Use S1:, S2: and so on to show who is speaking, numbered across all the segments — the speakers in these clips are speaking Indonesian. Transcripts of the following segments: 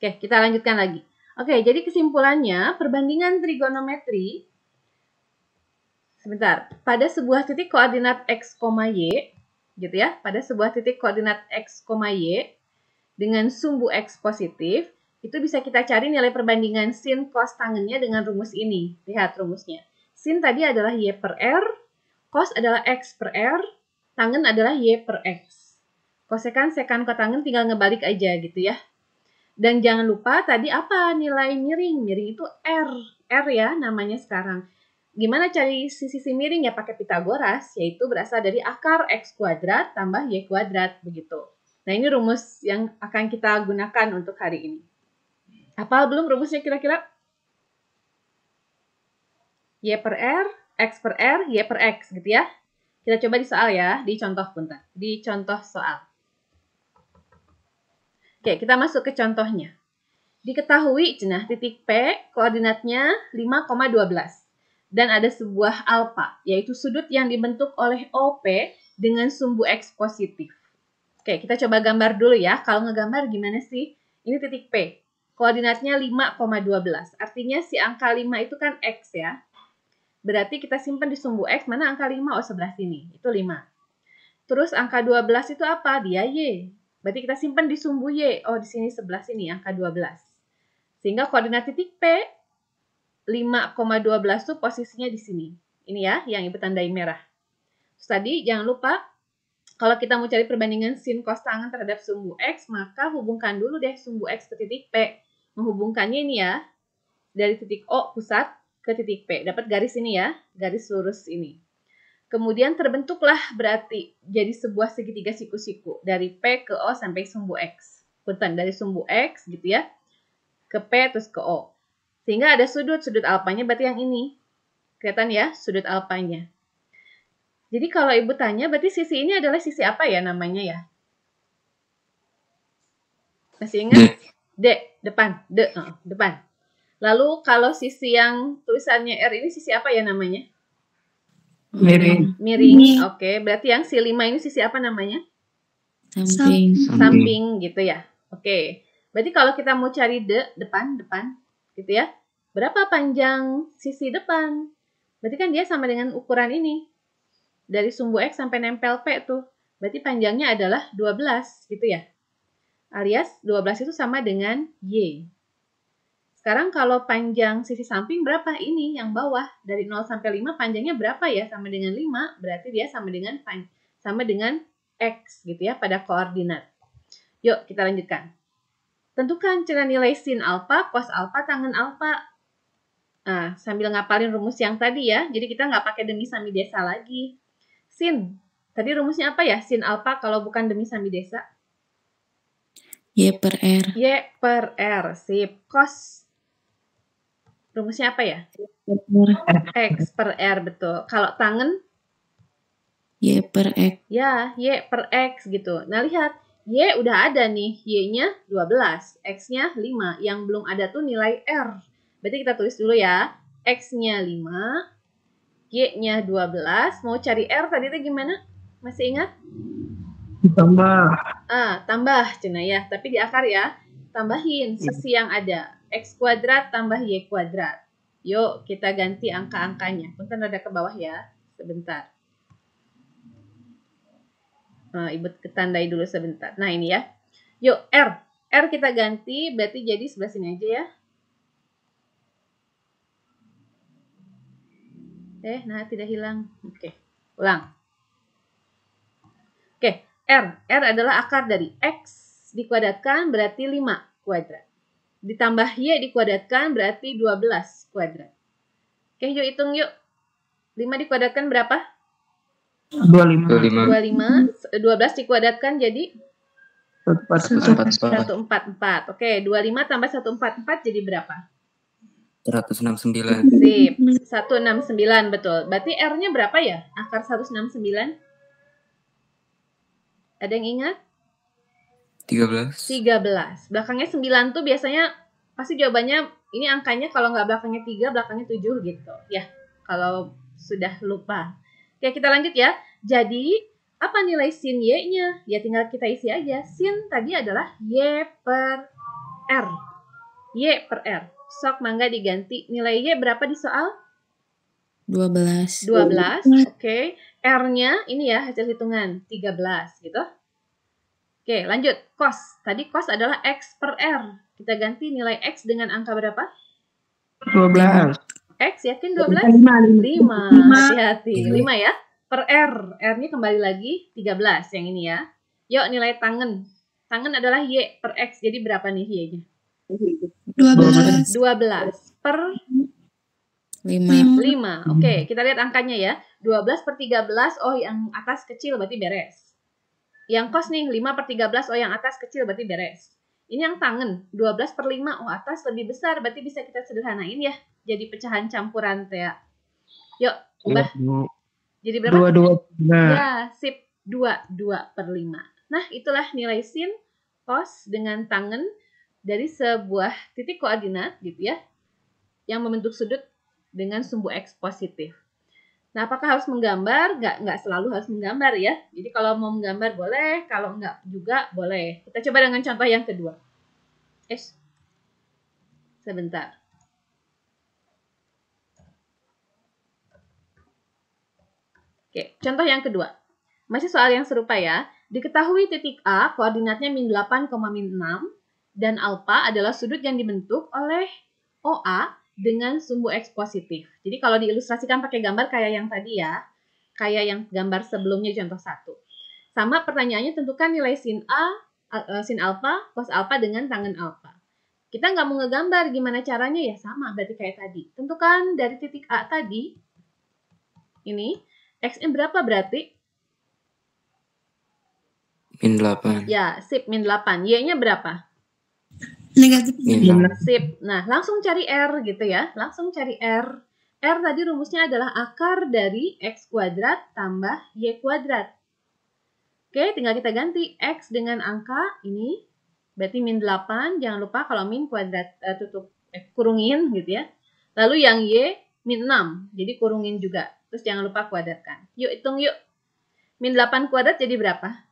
S1: Oke, kita lanjutkan lagi. Oke, jadi kesimpulannya perbandingan trigonometri pada sebuah titik koordinat x, y gitu ya, pada sebuah titik koordinat x, y dengan sumbu x positif, itu bisa kita cari nilai perbandingan sin cos tangennya dengan rumus ini. Lihat rumusnya. Sin tadi adalah y per r, cos adalah x per r, tangen adalah y per x. Kosekan, sekan, kotangen tinggal ngebalik aja gitu ya. Dan jangan lupa tadi apa nilai miring? Miring itu r. R ya namanya sekarang. Gimana cari sisi miring ya pakai Pitagoras, yaitu berasal dari akar x kuadrat tambah y kuadrat begitu. Nah, ini rumus yang akan kita gunakan untuk hari ini. Hafal belum rumusnya kira-kira? Y per R, X per R, Y per X gitu ya. Kita coba di soal ya, di contoh punten. Di contoh soal. Oke, kita masuk ke contohnya. Diketahui cenah titik P koordinatnya 5,12. Dan ada sebuah alfa, yaitu sudut yang dibentuk oleh OP dengan sumbu X positif. Oke, kita coba gambar dulu ya. Kalau ngegambar gimana sih? Ini titik P. Koordinatnya 5,12. Artinya si angka 5 itu kan X ya. Berarti kita simpan di sumbu X. Mana angka 5? Oh, sebelah sini. Itu 5. Terus angka 12 itu apa? Dia Y. Berarti kita simpan di sumbu Y. Oh, di sini sebelah sini angka 12. Sehingga koordinat titik P 5,12 itu posisinya di sini. Ini ya, yang Ibu tandai merah. Terus tadi jangan lupa, kalau kita mau cari perbandingan sin cos tangen terhadap sumbu X, maka hubungkan dulu deh sumbu X ke titik P. Menghubungkannya ini ya, dari titik O pusat ke titik P. Dapat garis ini ya, garis lurus ini. Kemudian terbentuklah berarti jadi sebuah segitiga siku-siku. Dari P ke O sampai sumbu X. Punten, dari sumbu X gitu ya, ke P terus ke O. Sehingga ada sudut alfanya berarti yang ini. Kelihatan ya, sudut alfanya. Jadi kalau Ibu tanya, berarti sisi ini adalah sisi apa ya namanya ya? Masih ingat? D, depan. Depan. Lalu kalau sisi yang tulisannya R ini sisi apa ya namanya?
S2: Miring.
S1: Miring. Oke, berarti yang si 5 ini sisi apa namanya?
S2: Samping.
S1: Samping gitu ya. Oke. Berarti kalau kita mau cari depan gitu ya. Berapa panjang sisi depan? Berarti kan dia sama dengan ukuran ini. Dari sumbu X sampai nempel P tuh. Berarti panjangnya adalah 12 gitu ya. Alias 12 itu sama dengan Y. Sekarang kalau panjang sisi samping berapa? Ini yang bawah. Dari 0 sampai 5 panjangnya berapa ya? Sama dengan 5. Berarti dia sama dengan X gitu ya pada koordinat. Yuk kita lanjutkan. Tentukan cara nilai sin alfa, cos alfa, tangen alfa. Nah, sambil ngapalin rumus yang tadi ya. Jadi kita nggak pakai demi samidesa lagi. Sin. Tadi rumusnya apa ya? Sin alfa kalau bukan demi samidesa.
S2: Y per R.
S1: Y per R. Sip. Cos. Rumusnya apa ya? X per R, betul. Kalau tangen?
S2: Y per X.
S1: Ya, Y per X gitu. Nah, lihat. Y udah ada nih. Y-nya 12. X-nya 5. Yang belum ada tuh nilai R. Berarti kita tulis dulu ya. X-nya 5. Y-nya 12. Mau cari R tadi itu gimana? Masih ingat?
S2: Ditambah.
S1: Tambah cina ya. Tapi di akar ya. Tambahin sisi yang ada. X kuadrat tambah Y kuadrat. Yuk kita ganti angka-angkanya. Punten rada ke bawah ya. Sebentar. Ibu ketandai dulu sebentar. Nah ini ya. Yuk R. R kita ganti. Berarti jadi sebelah sini aja ya. Nah tidak hilang. Oke. Ulang. Oke. R. R adalah akar dari X dikuadratkan berarti 5 kuadrat. Ditambah Y dikuadratkan berarti 12 kuadrat. Oke, yuk hitung yuk. 5 dikuadratkan berapa?
S2: 25.
S1: 12 dikuadratkan jadi? 144. Oke, 25 tambah 144 jadi berapa?
S3: 169.
S1: Sip, 169 betul. Berarti R-nya berapa ya? Akar 169? Ada yang ingat?
S3: 13.
S1: 13. Belakangnya 9 tuh biasanya pasti jawabannya ini angkanya kalau nggak belakangnya 3, belakangnya 7 gitu. Ya, kalau sudah lupa. Oke, kita lanjut ya. Jadi, apa nilai sin Y-nya? Ya tinggal kita isi aja. Sin tadi adalah Y per R. Y per R. Sok mangga diganti. Nilai Y berapa di soal?
S2: 12.
S1: 12. Oke. R-nya ini ya hasil hitungan. 13 gitu. Oke, lanjut. Cos. Tadi cos adalah X per R. Kita ganti nilai X dengan angka berapa?
S2: 12.
S1: X yakin 12? 5. Hati-hati. 5 ya. Per R. R-nya kembali lagi 13 yang ini ya. Yuk nilai tangen. Tangen adalah Y per X. Jadi berapa nih Y-nya?
S2: 12.
S1: 12 per
S2: 5.
S1: 5. Oke, kita lihat angkanya ya. 12 per 13. Oh, yang atas kecil berarti beres. Yang cos nih 5 per 13. Oh, yang atas kecil berarti beres. Ini yang tangen. 12 per 5. Oh, atas lebih besar. Berarti bisa kita sederhanain ya. Jadi pecahan campuran teh. Yuk, ubah. Jadi berapa?
S2: 22.
S1: Ya, sip. 2 per 5. Nah, itulah nilai sin cos dengan tangen dari sebuah titik koordinat gitu ya. Yang membentuk sudut dengan sumbu X positif. Nah, apakah harus menggambar? Nggak selalu harus menggambar ya. Jadi kalau mau menggambar boleh, kalau nggak juga boleh. Kita coba dengan contoh yang kedua. Sebentar. Oke, contoh yang kedua. Masih soal yang serupa ya. Diketahui titik A koordinatnya min 8, min 6 dan alpha adalah sudut yang dibentuk oleh OA dengan sumbu X positif. Jadi kalau diilustrasikan pakai gambar kayak yang tadi ya, kayak yang gambar sebelumnya contoh 1. Sama pertanyaannya tentukan nilai sin A, sin alpha, cos alpha dengan tangen alpha. Kita nggak mau ngegambar, gimana caranya ya? Sama, berarti kayak tadi. Tentukan dari titik A tadi, ini, X-nya berapa berarti?
S3: Min 8.
S1: Ya, sip, min 8. Y-nya berapa?
S2: Negatif.
S3: Min 6.
S1: Sip. Nah, langsung cari R gitu ya. Langsung cari R. R tadi rumusnya adalah akar dari X kuadrat tambah Y kuadrat. Oke, tinggal kita ganti X dengan angka ini. Berarti min 8. Jangan lupa kalau min kuadrat kurungin gitu ya. Lalu yang Y min 6. Jadi kurungin juga. Terus jangan lupa kuadratkan. Yuk, hitung yuk. Min 8 kuadrat jadi berapa?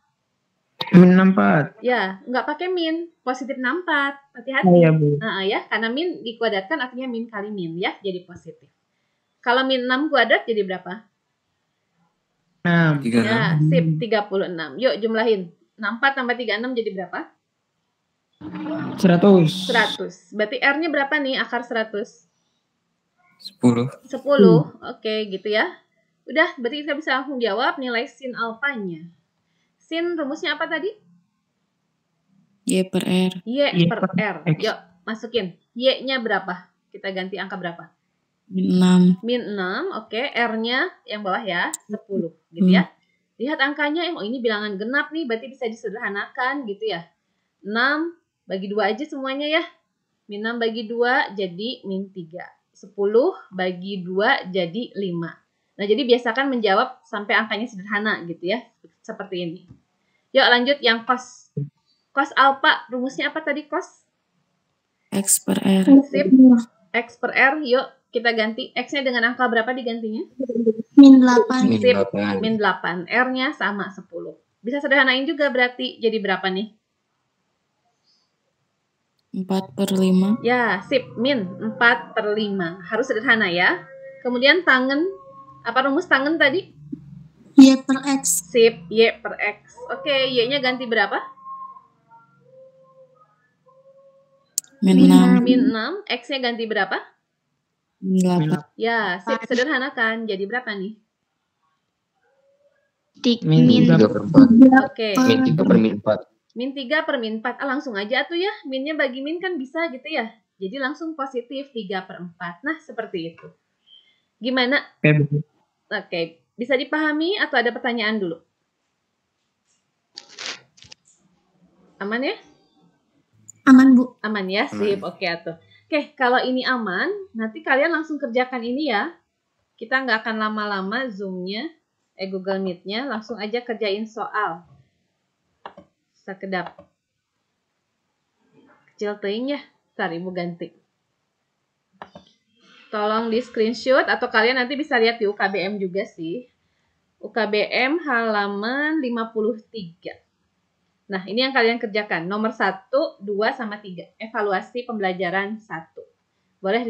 S2: Min 64.
S1: Ya, nggak pakai min. Positif 64. Hati-hati.
S2: Oh, iya, Bu.
S1: Ya, karena min dikuadratkan artinya min kali min ya. Jadi positif. Kalau min 6 kuadrat jadi berapa?
S2: 6.
S3: 36.
S1: Ya, sip. 36. Yuk, jumlahin. 64 tambah 36 jadi berapa?
S2: 100.
S1: 100. Berarti R-nya berapa nih akar 100?
S3: 10.
S1: 10. Oke, gitu ya. Udah, berarti kita bisa langsung jawab nilai sin alfanya. Sin rumusnya apa tadi?
S2: Y per R.
S1: Y per R. Yuk, masukin. Y-nya berapa? Kita ganti angka berapa?
S2: Min 6.
S1: Min 6, oke. R-nya yang bawah ya, 10. Gitu ya. Lihat angkanya, oh ini bilangan genap nih, berarti bisa disederhanakan gitu ya. 6 bagi 2 aja semuanya ya. Min 6 bagi 2 jadi min 3. 10 bagi 2 jadi 5. Nah, jadi biasakan menjawab sampai angkanya sederhana gitu ya. Seperti ini. Yuk lanjut yang cos. Cos alpha, rumusnya apa tadi cos?
S2: X per R.
S1: Sip. X per R, yuk kita ganti. X-nya dengan angka berapa digantinya?
S2: Min 8.
S3: Min
S1: Sip.
S3: 8.
S1: Min 8. R-nya sama 10. Bisa sederhanain juga berarti. Jadi berapa nih?
S2: 4 per 5.
S1: Ya, sip. Min 4 per 5. Harus sederhana ya. Kemudian tangen. Apa rumus tangen tadi?
S2: Y per X.
S1: Sip. Y per X. Oke, Y-nya ganti berapa?
S2: Min 6.
S1: Min 6. X-nya ganti berapa?
S2: Min 8.
S1: Ya, sip. Sederhanakan. Jadi berapa nih?
S2: Min
S3: 3 per 4.
S1: Oke.
S3: Min 3 per min 4.
S1: Min 3 per min 4. Langsung aja tuh ya. Minnya bagi min kan bisa gitu ya. Jadi langsung positif 3 per 4. Nah, seperti itu. Gimana? Oke. Bisa dipahami atau ada pertanyaan dulu? Aman ya?
S2: Aman, Bu.
S1: Aman ya? Sip. Oke, atuh. Oke, kalau ini aman, nanti kalian langsung kerjakan ini ya. Kita nggak akan lama-lama Zoom-nya, Google Meet-nya. Langsung aja kerjain soal. Sekedap. Kecil teing ya. Ntar Ibu ganti. Tolong di screenshot atau kalian nanti bisa lihat di UKBM juga sih. UKBM halaman 53. Nah, ini yang kalian kerjakan. Nomor 1, 2, sama 3. Evaluasi pembelajaran 1. Boleh